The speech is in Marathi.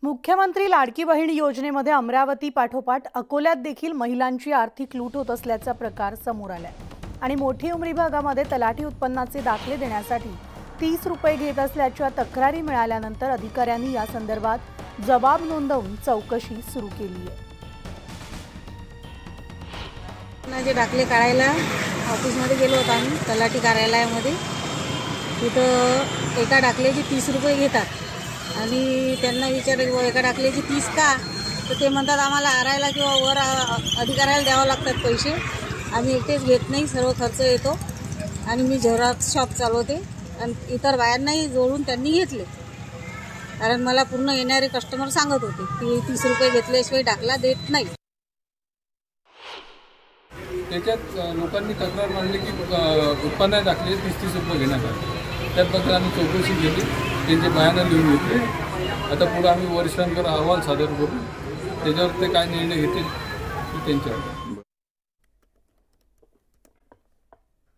मुख्यमंत्री लाडकी बहीण योजनेमध्ये अमरावती पाठोपाठ अकोल्यात देखील महिलांची आर्थिक लूट होत असल्याचा प्रकार समोर आलाय आणि मोठी उमरी भागामध्ये तलाठी उत्पन्नाचे दाखले देण्यासाठी 30 रुपये घेत असल्याच्या तक्रारी मिळाल्यानंतर अधिकाऱ्यांनी या संदर्भात जबाब नोंदवून चौकशी सुरू केली आहे। जे दाखले काढायला ऑफिसमध्ये गेलो होतो आम्ही तलाठी कार्यालयामध्ये। तिथं एका दाखल्याचे 30 रुपये घेतात आणि त्यांना विचारलं एका दाखल्याचे 30 का, तर ते म्हणतात आम्हाला आरायला किंवा वर अधिकाऱ्याला द्यावं लागतात पैसे, आम्ही एकटेच घेत नाही, सर्व खर्च येतो। आणि मी झेरॉक्स शॉप चालवते आणि इतर बायांनाही जोडून त्यांनी घेतले, कारण मला पूर्ण येणारे कस्टमर सांगत होते की 30 रुपये घेतल्याशिवाय दाखला देत नाही। त्याच्यात लोकांनी तक्रार मांडली की उत्पन्न दाखले 30 रुपये घेण्यात आले। त्याबद्दल आम्ही चौकशी केली, त्यांचे बयानं लिहून घेतले। आता पुढे आम्ही वरिष्ठांकडे अहवाल सादर करू, त्याच्यावर ते काय निर्णय घेतील त्यांच्यावर।